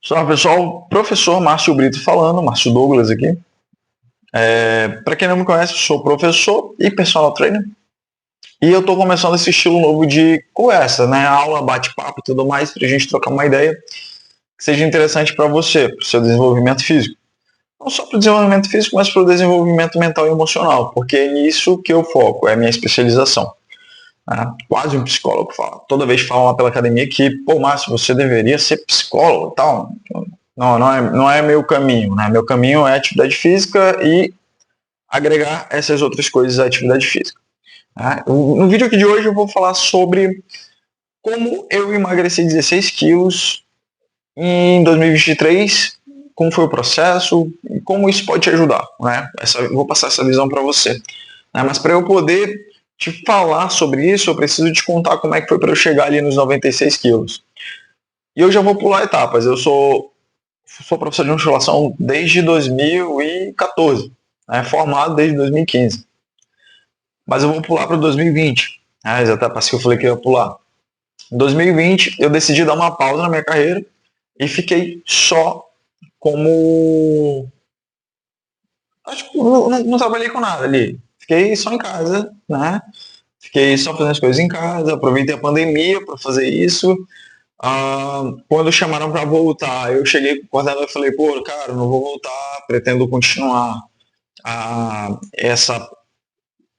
Olá pessoal, professor Márcio Brito falando, Márcio Douglas aqui. Para quem não me conhece, eu sou professor e personal trainer. E eu estou começando esse estilo novo de conversa, né? Aula, bate-papo e tudo mais, para a gente trocar uma ideia que seja interessante para você, para o seu desenvolvimento físico. Não só para o desenvolvimento físico, mas para o desenvolvimento mental e emocional, porque é nisso que eu foco, é a minha especialização. Né? Quase um psicólogo fala. Toda vez falam lá pela academia que, pô, Márcio, você deveria ser psicólogo e tal. Não é meu caminho, né? Meu caminho é atividade física e agregar essas outras coisas à atividade física. Né? No vídeo aqui de hoje eu vou falar sobre como eu emagreci 16 quilos em 2023, como foi o processo e como isso pode te ajudar. Né? Eu vou passar essa visão para você. Né? Mas para eu poder te falar sobre isso, eu preciso te contar como é que foi para eu chegar ali nos 96 quilos. E eu já vou pular etapas. Eu sou professor de musculação desde 2014, né, formado desde 2015. Mas eu vou pular para 2020. As etapas que eu falei que eu ia pular. Em 2020, eu decidi dar uma pausa na minha carreira e fiquei só como. Acho que não trabalhei com nada ali. Fiquei só em casa, né? Fiquei só fazendo as coisas em casa, aproveitei a pandemia para fazer isso. Quando chamaram para voltar, eu cheguei com o coordenador e falei, pô, cara, não vou voltar, pretendo continuar essa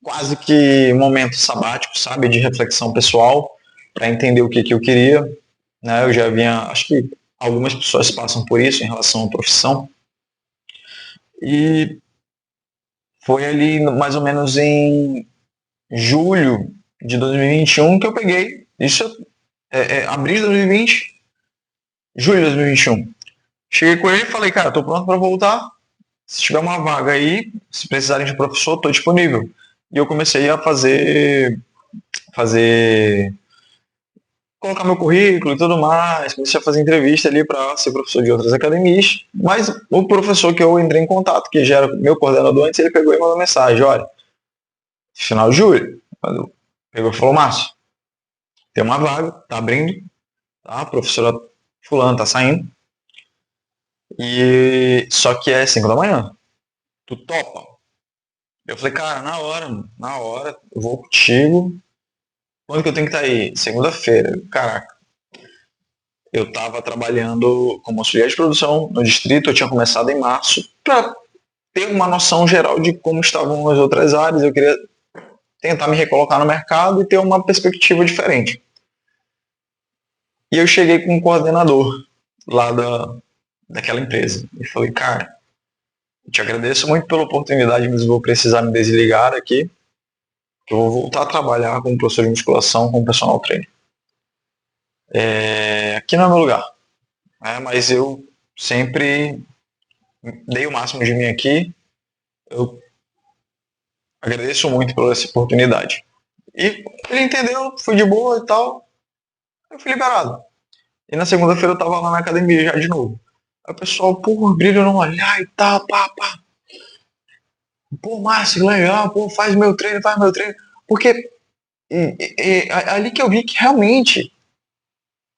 quase que momento sabático, sabe, de reflexão pessoal, para entender o que eu queria. Né? Eu já vinha, acho que algumas pessoas passam por isso em relação à profissão. E foi ali mais ou menos em julho de 2021 que eu peguei. Isso é abril de 2020, julho de 2021. Cheguei com ele e falei, cara, tô pronto para voltar. Se tiver uma vaga aí, se precisarem de professor, tô disponível. E eu comecei a colocar meu currículo e tudo mais, comecei a fazer entrevista ali para ser professor de outras academias, mas o professor que eu entrei em contato, que já era meu coordenador antes, ele pegou e mandou mensagem, olha, final de julho, pegou e falou, Márcio, tem uma vaga, tá abrindo, tá? A professora fulano tá saindo, e só que é 5 da manhã, tu topa? Eu falei, cara, na hora, eu vou contigo, quando que eu tenho que estar aí? Segunda-feira, caraca. Eu estava trabalhando como auxiliar de produção no distrito, eu tinha começado em março, para ter uma noção geral de como estavam as outras áreas, eu queria tentar me recolocar no mercado e ter uma perspectiva diferente. E eu cheguei com um coordenador lá daquela empresa e falei, cara, eu te agradeço muito pela oportunidade, mas vou precisar me desligar aqui, que eu vou voltar a trabalhar como professor de musculação, como personal trainer. Aqui não é meu lugar, né? Mas eu sempre dei o máximo de mim aqui, eu agradeço muito por essa oportunidade. E ele entendeu, fui de boa e tal, eu fui liberado. E na segunda-feira eu tava lá na academia já de novo. Aí o pessoal, pô, brilho no olhar e tal, pá, pá. Pô, Márcio, legal, pô, faz meu treino. Porque ali que eu vi que realmente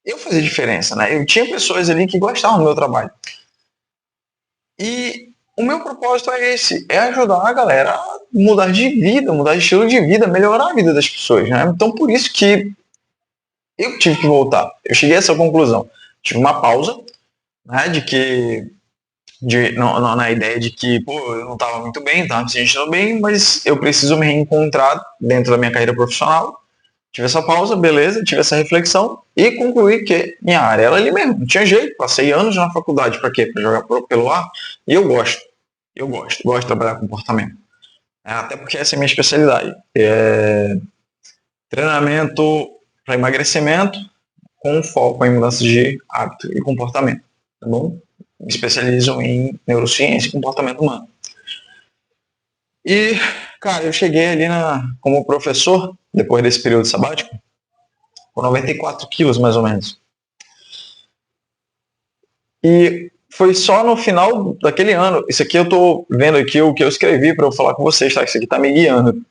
eu fazia diferença, né? Eu tinha pessoas ali que gostavam do meu trabalho. E o meu propósito é esse, é ajudar a galera a mudar de vida, mudar de estilo de vida, melhorar a vida das pessoas, né? Então por isso que eu tive que voltar. Eu cheguei a essa conclusão. Tive uma pausa, né, na ideia de que, pô, eu não estava muito bem, estava me sentindo bem, mas eu preciso me reencontrar dentro da minha carreira profissional. Tive essa pausa, beleza, tive essa reflexão e concluí que minha área era ali mesmo, não tinha jeito. Passei anos na faculdade para quê? Para jogar pelo ar. E eu gosto de trabalhar com comportamento. Até porque essa é a minha especialidade. Treinamento para emagrecimento com foco em mudanças de hábito e comportamento, tá bom? Me especializo em neurociência e comportamento humano. E, cara, eu cheguei ali como professor, depois desse período sabático, com 94 quilos, mais ou menos. E foi só no final daquele ano, isso aqui eu tô vendo aqui o que eu escrevi para eu falar com vocês, tá? Isso aqui tá me guiando.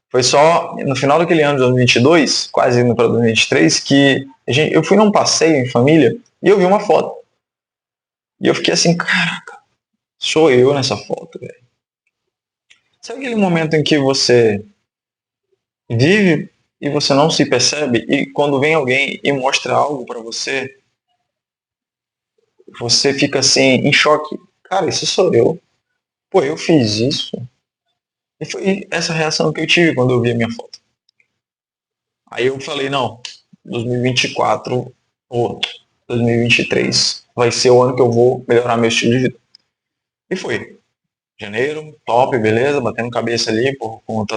Foi só no final daquele ano de 2022, quase indo para 2023, que eu fui num passeio em família e eu vi uma foto. E eu fiquei assim, caraca, sou eu nessa foto, velho. Sabe aquele momento em que você vive e você não se percebe, e quando vem alguém e mostra algo pra você, você fica assim, em choque. Cara, isso sou eu. Pô, eu fiz isso. E foi essa reação que eu tive quando eu vi a minha foto. Aí eu falei, não, 2024 ou 2023 vai ser o ano que eu vou melhorar meu estilo de vida. E foi. Janeiro, top, beleza, batendo cabeça ali por conta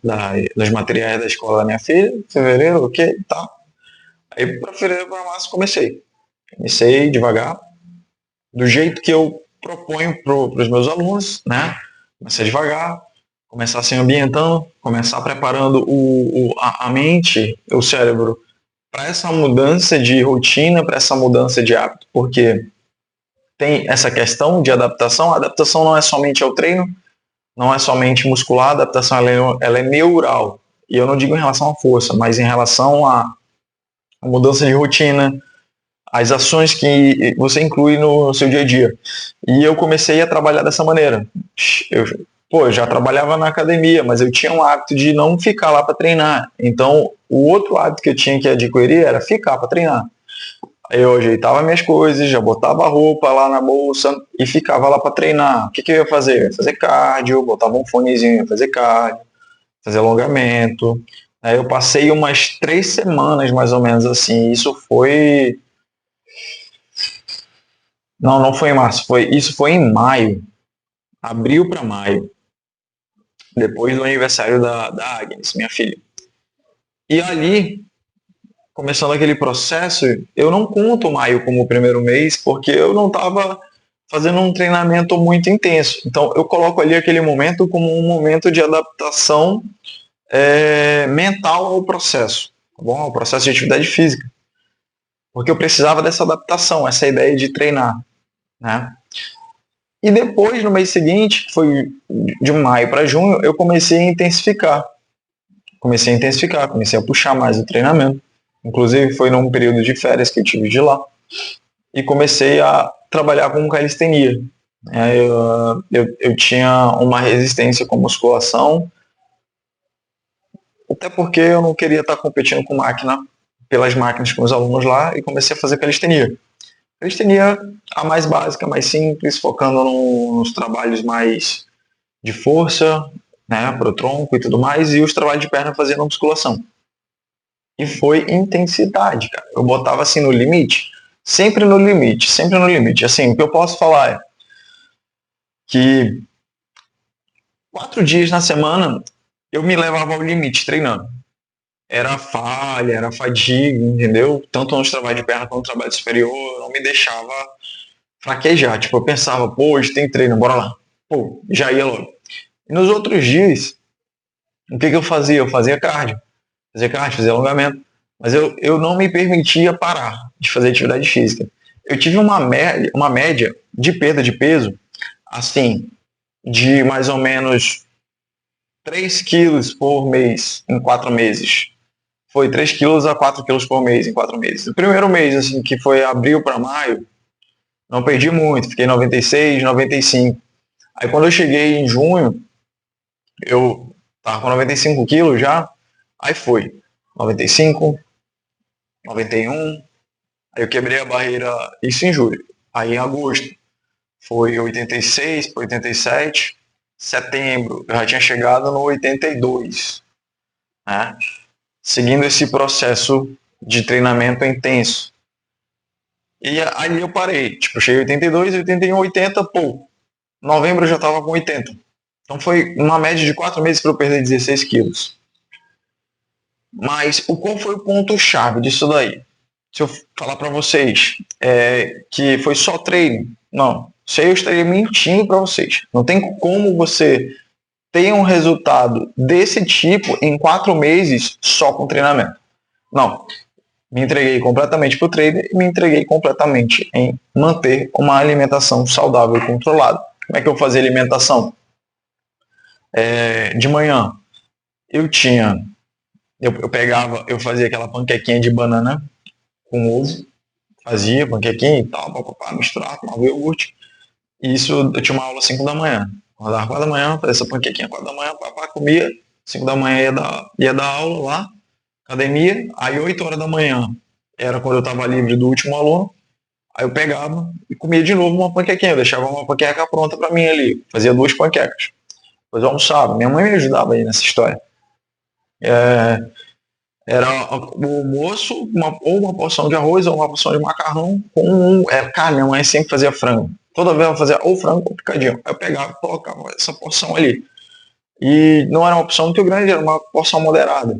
das materiais da escola da minha filha. Fevereiro, ok, tá. Aí para fevereiro, para março, comecei. Comecei devagar, do jeito que eu proponho para os meus alunos, né? Comecei devagar, começar se ambientando, começar preparando a mente, o cérebro, para essa mudança de rotina, para essa mudança de hábito, porque tem essa questão de adaptação. A adaptação não é somente ao treino, não é somente muscular, a adaptação ela é neural. E eu não digo em relação à força, mas em relação à mudança de rotina, as ações que você inclui no seu dia a dia. E eu comecei a trabalhar dessa maneira. Eu já trabalhava na academia, mas eu tinha um hábito de não ficar lá para treinar. Então, o outro hábito que eu tinha que adquirir era ficar para treinar. Aí eu ajeitava minhas coisas, já botava a roupa lá na bolsa e ficava lá para treinar. O que eu ia fazer? Eu ia fazer cardio, botava um fonezinho, ia fazer cardio, fazer alongamento. Aí eu passei umas 3 semanas mais ou menos assim. Isso foi. Não foi em março. Isso foi em maio. Abril para maio. Depois do aniversário da Agnes, minha filha. E ali, começando aquele processo, eu não conto maio como o primeiro mês, porque eu não estava fazendo um treinamento muito intenso. Então, eu coloco ali aquele momento como um momento de adaptação mental ao processo, tá bom? Ao processo de atividade física. Porque eu precisava dessa adaptação, essa ideia de treinar, né? E depois, no mês seguinte, que foi de maio para junho, eu comecei a intensificar. Comecei a puxar mais o treinamento. Inclusive, foi num período de férias que eu tive de lá. E comecei a trabalhar com calistenia. Eu tinha uma resistência com musculação, até porque eu não queria estar competindo com máquina, pelas máquinas com os alunos lá, e comecei a fazer calistenia. Calistenia a mais básica, mais simples, focando nos trabalhos mais de força, né, pro tronco e tudo mais, e os trabalhos de perna fazendo musculação. E foi intensidade, cara. Eu botava assim no limite, sempre no limite, sempre no limite. Assim, o que eu posso falar é que 4 dias na semana eu me levava ao limite treinando. Era falha, era fadiga, entendeu? Tanto nos trabalhos de perna quanto no trabalho superior, não me deixava fraquejar. Tipo, eu pensava, pô, hoje tem treino, bora lá. Pô, já ia logo. E nos outros dias, o que eu fazia? Eu fazia cardio, fazia alongamento. Mas eu não me permitia parar de fazer atividade física. Eu tive uma média de perda de peso, assim, de mais ou menos 3 quilos por mês em 4 meses. Foi 3 quilos a 4 quilos por mês em 4 meses. O primeiro mês, assim, que foi abril para maio, não perdi muito, fiquei 96, 95. Aí quando eu cheguei em junho, eu tava com 95 quilos já, aí foi 95, 91, aí eu quebrei a barreira, isso em julho. Aí em agosto foi 86, 87, setembro eu já tinha chegado no 82, né? Seguindo esse processo de treinamento intenso. E ali eu parei, tipo, eu cheguei 82, 81, 80, pô, novembro eu já tava com 80. Então foi uma média de 4 meses para eu perder 16 quilos. Mas qual foi o ponto-chave disso daí? Se eu falar para vocês que foi só treino, não. Isso aí eu estaria mentindo para vocês. Não tem como você ter um resultado desse tipo em 4 meses só com treinamento. Não. Me entreguei completamente para o treino e me entreguei completamente em manter uma alimentação saudável e controlada. Como é que eu fazia alimentação? De manhã, eu fazia aquela panquequinha de banana com ovo, fazia panquequinha e tal, papapá, misturava, tomava iogurte. E isso, eu tinha uma aula às 5 da manhã. Acordava 4 da manhã, fazia essa panquequinha 4 da manhã, papá, comia. 5 da manhã ia dar aula lá, academia. Aí 8 horas da manhã era quando eu estava livre do último aluno. Aí eu pegava e comia de novo uma panquequinha. Eu deixava uma panqueca pronta para mim ali. Fazia 2 panquecas. Depois eu almoçava. Minha mãe me ajudava aí nessa história. É, era o almoço, ou uma porção de arroz, ou uma porção de macarrão com carne. Minha mãe sempre fazia frango. Toda vez ela fazia ou frango ou picadinho. Aí eu pegava e colocava essa porção ali. E não era uma porção muito grande, era uma porção moderada.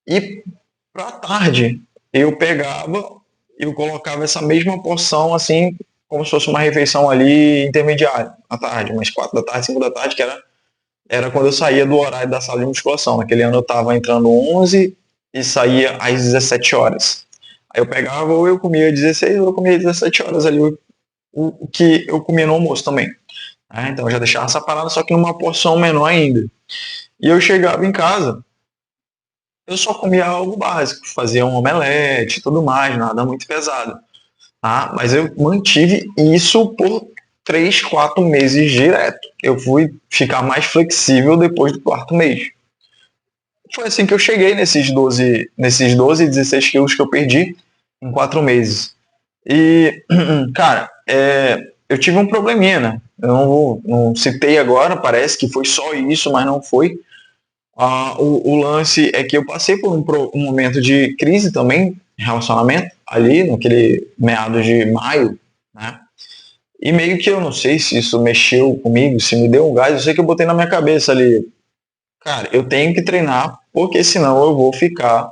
E pra tarde, eu pegava e eu colocava essa mesma porção, assim, como se fosse uma refeição ali intermediária, à tarde, umas 4 da tarde, 5 da tarde, que era quando eu saía do horário da sala de musculação. Naquele ano eu estava entrando 11 e saía às 17 horas. Aí eu pegava, ou eu comia 16 ou eu comia 17 horas ali, o que eu comia no almoço também. Então eu já deixava essa parada, só que numa porção menor ainda. E eu chegava em casa, eu só comia algo básico, fazia um omelete e tudo mais, nada muito pesado. Tá? Mas eu mantive isso por 3, 4 meses direto. Eu fui ficar mais flexível depois do quarto mês. Foi assim que eu cheguei nesses 12 16 quilos que eu perdi em 4 meses. E, cara, eu tive um probleminha, né? Eu não citei agora, parece que foi só isso, mas não foi. O lance é que eu passei por um momento de crise também, em relacionamento, ali, naquele meados de maio, né? E meio que eu não sei se isso mexeu comigo, se me deu um gás, eu sei que eu botei na minha cabeça ali, cara, eu tenho que treinar, porque senão eu vou ficar.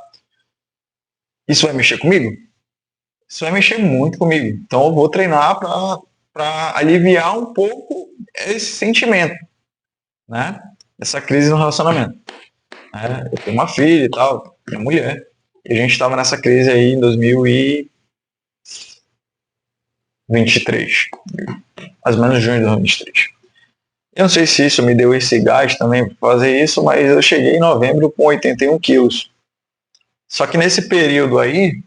Isso vai mexer comigo? Isso vai mexer muito comigo. Então eu vou treinar para aliviar um pouco esse sentimento, né? Essa crise no relacionamento. Eu tenho uma filha e tal, minha mulher. E a gente estava nessa crise aí em 2023, mais ou menos junho de 2023. Eu não sei se isso me deu esse gás também para fazer isso, mas eu cheguei em novembro com 81 quilos. Só que nesse período aí,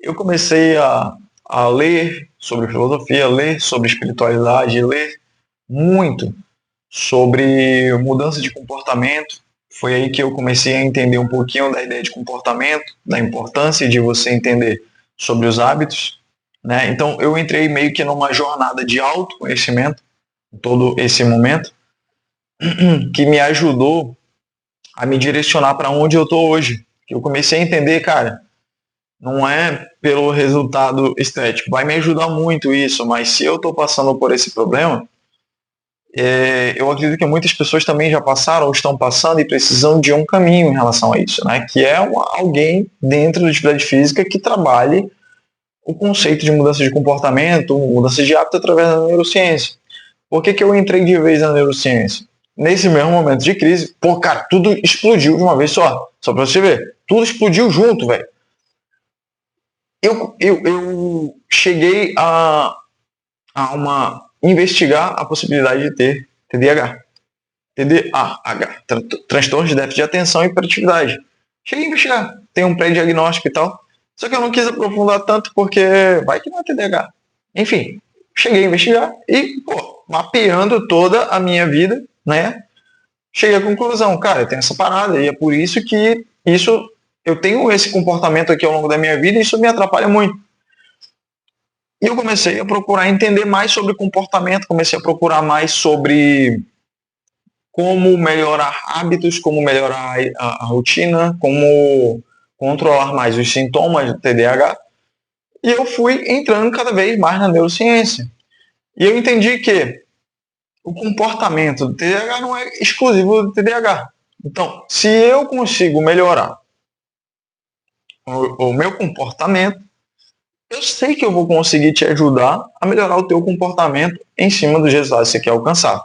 eu comecei a ler sobre filosofia, ler sobre espiritualidade, ler muito sobre mudança de comportamento. Foi aí que eu comecei a entender um pouquinho da ideia de comportamento, da importância de você entender sobre os hábitos, né? Então eu entrei meio que numa jornada de autoconhecimento em todo esse momento, que me ajudou a me direcionar para onde eu estou hoje. Eu comecei a entender, cara, não é pelo resultado estético, vai me ajudar muito isso, mas se eu estou passando por esse problema, eu acredito que muitas pessoas também já passaram ou estão passando e precisam de um caminho em relação a isso, né? Que é alguém dentro da atividade física que trabalhe o conceito de mudança de comportamento, mudança de hábito através da neurociência. Por que eu entrei de vez na neurociência? Nesse mesmo momento de crise, pô, cara, tudo explodiu de uma vez só. Só pra você ver. Tudo explodiu junto, velho. Eu cheguei a investigar a possibilidade de ter TDAH. TDAH, transtorno de déficit de atenção e hiperatividade. Cheguei a investigar, tem um pré-diagnóstico e tal. Só que eu não quis aprofundar tanto porque vai que não é TDAH. Enfim, cheguei a investigar e, pô, mapeando toda a minha vida, né? Cheguei à conclusão, cara, eu tenho essa parada e é por isso que eu tenho esse comportamento aqui ao longo da minha vida e isso me atrapalha muito. E eu comecei a procurar entender mais sobre comportamento, comecei a procurar mais sobre como melhorar hábitos, como melhorar a rotina, como controlar mais os sintomas do TDAH. E eu fui entrando cada vez mais na neurociência. E eu entendi que o comportamento do TDAH não é exclusivo do TDAH. Então, se eu consigo melhorar o meu comportamento, eu sei que eu vou conseguir te ajudar a melhorar o teu comportamento em cima dos resultados que você quer alcançar.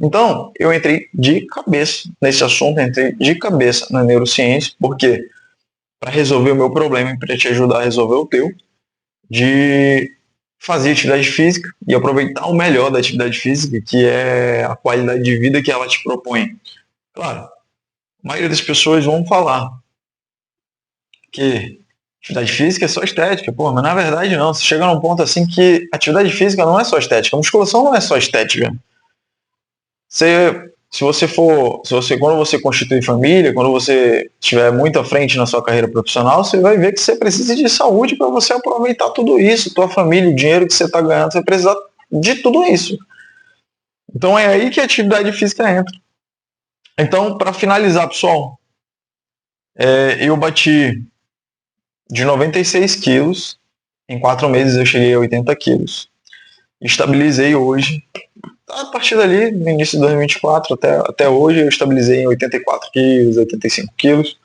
Então, eu entrei de cabeça nesse assunto, entrei de cabeça na neurociência, porque para resolver o meu problema e para te ajudar a resolver o teu, de fazer atividade física e aproveitar o melhor da atividade física, que é a qualidade de vida que ela te propõe. Claro, a maioria das pessoas vão falar que atividade física é só estética, pô, mas na verdade não. Você chega num ponto assim que atividade física não é só estética, a musculação não é só estética. Quando você constitui família, quando você estiver muito à frente na sua carreira profissional, você vai ver que você precisa de saúde para você aproveitar tudo isso, tua família, o dinheiro que você está ganhando, você precisa de tudo isso. Então é aí que a atividade física entra. Então, para finalizar, pessoal, eu bati de 96 quilos, em 4 meses eu cheguei a 80 quilos. Estabilizei hoje, a partir dali, no início de 2024 até hoje, eu estabilizei em 84 quilos, 85 quilos,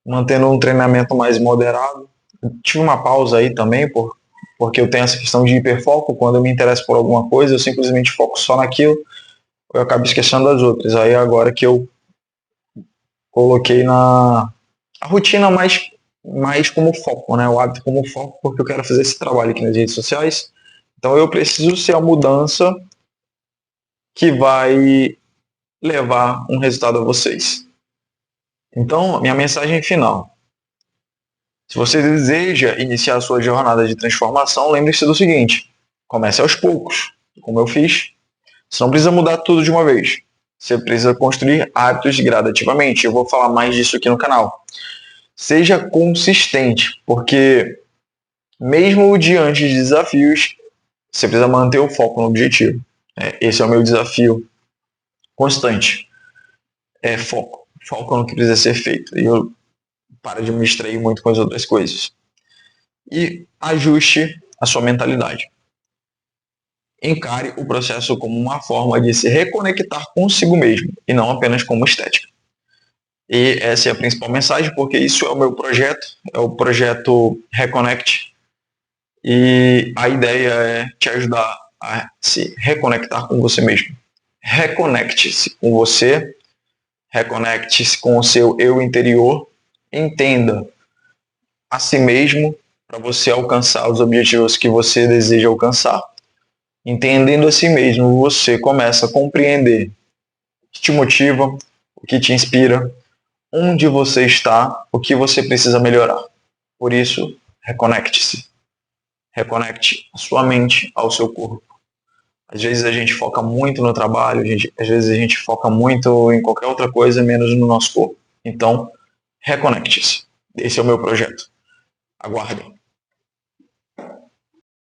mantendo um treinamento mais moderado. Tive uma pausa aí também, porque eu tenho essa questão de hiperfoco. Quando eu me interesso por alguma coisa, eu simplesmente foco só naquilo, eu acabo esquecendo das outras. Aí agora que eu coloquei a rotina mais como foco, né? O hábito como foco, porque eu quero fazer esse trabalho aqui nas redes sociais. Então eu preciso ser a mudança que vai levar um resultado a vocês. Então, minha mensagem final. Se você deseja iniciar a sua jornada de transformação, lembre-se do seguinte: comece aos poucos, como eu fiz. Você não precisa mudar tudo de uma vez. Você precisa construir hábitos gradativamente. Eu vou falar mais disso aqui no canal. Seja consistente, porque mesmo diante de desafios, você precisa manter o foco no objetivo. Esse é o meu desafio constante. É foco. Foco no que precisa ser feito. E eu paro de me distrair muito com as outras coisas. E ajuste a sua mentalidade. Encare o processo como uma forma de se reconectar consigo mesmo e não apenas como estética. E essa é a principal mensagem, porque isso é o meu projeto, é o projeto Reconnect. E a ideia é te ajudar a se reconectar com você mesmo. Reconecte-se com você, reconecte-se com o seu eu interior, entenda a si mesmo para você alcançar os objetivos que você deseja alcançar. Entendendo a si mesmo, você começa a compreender o que te motiva, o que te inspira, onde você está, o que você precisa melhorar. Por isso, reconecte-se. Reconecte a sua mente ao seu corpo. Às vezes a gente foca muito no trabalho, às vezes a gente foca muito em qualquer outra coisa, menos no nosso corpo. Então, reconecte-se. Esse é o meu projeto. Aguardem.